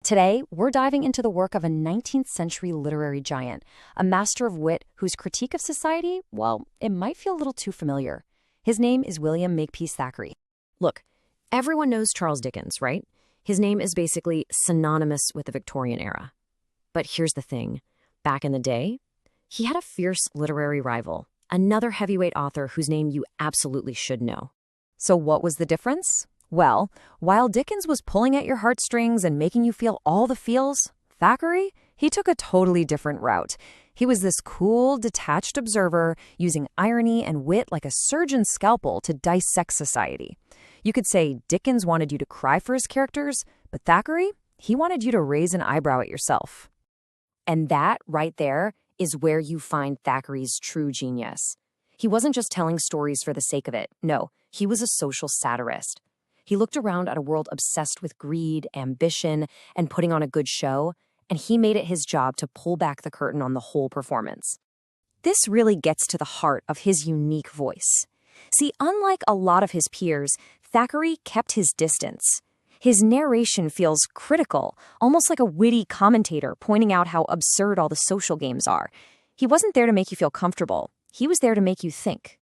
Today, we're diving into the work of a 19th century literary giant, a master of wit whose critique of society, well, it might feel a little too familiar. His name is William Makepeace Thackeray. Look, everyone knows Charles Dickens, right? His name is basically synonymous with the Victorian era. But here's the thing. Back in the day, he had a fierce literary rival, another heavyweight author whose name you absolutely should know. So what was the difference? Well, while Dickens was pulling at your heartstrings and making you feel all the feels, Thackeray, he took a totally different route. He was this cool, detached observer using irony and wit like a surgeon's scalpel to dissect society. You could say Dickens wanted you to cry for his characters, but Thackeray, he wanted you to raise an eyebrow at yourself. And that, right there, is where you find Thackeray's true genius. He wasn't just telling stories for the sake of it. No, he was a social satirist. He looked around at a world obsessed with greed, ambition, and putting on a good show, and he made it his job to pull back the curtain on the whole performance. This really gets to the heart of his unique voice. See, unlike a lot of his peers, Thackeray kept his distance. His narration feels critical, almost like a witty commentator pointing out how absurd all the social games are. He wasn't there to make you feel comfortable. He was there to make you think.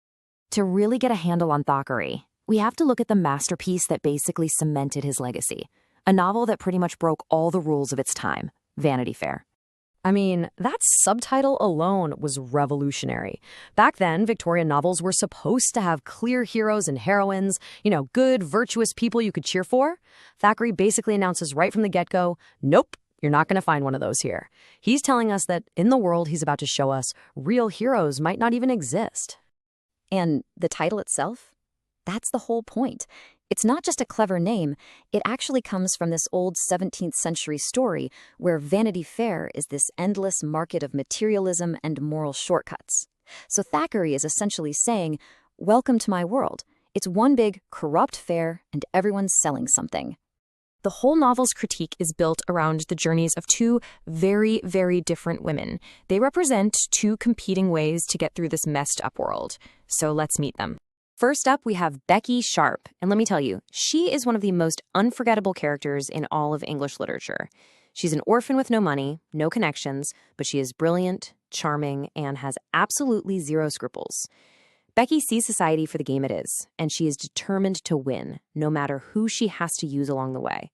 To really get a handle on Thackeray, we have to look at the masterpiece that basically cemented his legacy, a novel that pretty much broke all the rules of its time, Vanity Fair. I mean, that subtitle alone was revolutionary. Back then, Victorian novels were supposed to have clear heroes and heroines, good, virtuous people you could cheer for. Thackeray basically announces right from the get-go, nope, you're not going to find one of those here. He's telling us that in the world he's about to show us, real heroes might not even exist. And the title itself? That's the whole point. It's not just a clever name. It actually comes from this old 17th century story where Vanity Fair is this endless market of materialism and moral shortcuts. So Thackeray is essentially saying, welcome to my world. It's one big, corrupt fair, and everyone's selling something. The whole novel's critique is built around the journeys of two very, very different women. They represent two competing ways to get through this messed up world. So let's meet them. First up, we have Becky Sharp, and let me tell you, she is one of the most unforgettable characters in all of English literature. She's an orphan with no money, no connections, but she is brilliant, charming, and has absolutely zero scruples. Becky sees society for the game it is, and she is determined to win, no matter who she has to use along the way.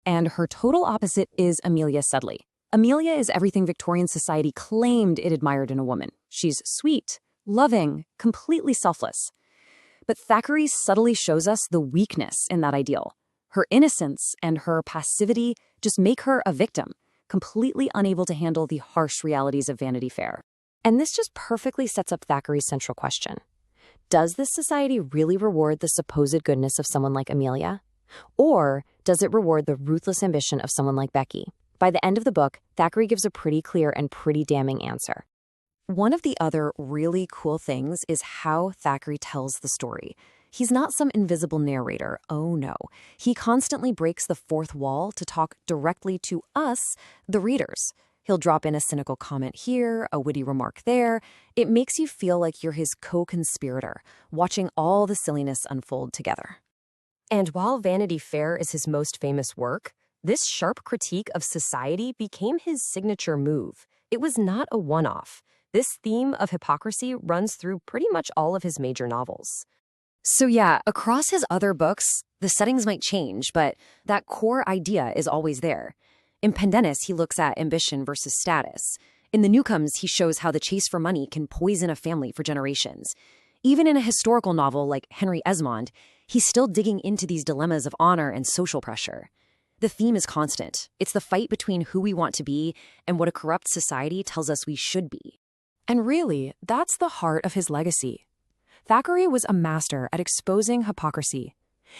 And her total opposite is Amelia Sedley. Amelia is everything Victorian society claimed it admired in a woman. She's sweet, loving, completely selfless. But Thackeray subtly shows us the weakness in that ideal. Her innocence and her passivity just make her a victim, completely unable to handle the harsh realities of Vanity Fair. And this just perfectly sets up Thackeray's central question. Does this society really reward the supposed goodness of someone like Amelia? Or does it reward the ruthless ambition of someone like Becky? By the end of the book, Thackeray gives a pretty clear and pretty damning answer. One of the other really cool things is how Thackeray tells the story. He's not some invisible narrator, oh no. He constantly breaks the fourth wall to talk directly to us, the readers. He'll drop in a cynical comment here, a witty remark there. It makes you feel like you're his co-conspirator, watching all the silliness unfold together. And while Vanity Fair is his most famous work, this sharp critique of society became his signature move. It was not a one-off. This theme of hypocrisy runs through pretty much all of his major novels. So yeah, across his other books, the settings might change, but that core idea is always there. In Pendennis, he looks at ambition versus status. In The Newcomes, he shows how the chase for money can poison a family for generations. Even in a historical novel like Henry Esmond, he's still digging into these dilemmas of honor and social pressure. The theme is constant. It's the fight between who we want to be and what a corrupt society tells us we should be. And really, that's the heart of his legacy. Thackeray was a master at exposing hypocrisy.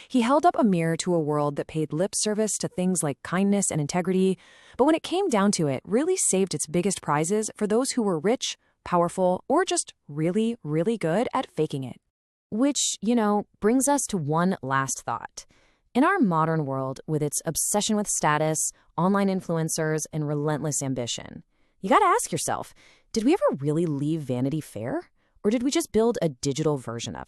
He held up a mirror to a world that paid lip service to things like kindness and integrity, but when it came down to it, really saved its biggest prizes for those who were rich, powerful, or just really, really good at faking it. Which, brings us to one last thought. In our modern world, with its obsession with status, online influencers, and relentless ambition, you gotta ask yourself, did we ever really leave Vanity Fair? Or did we just build a digital version of it?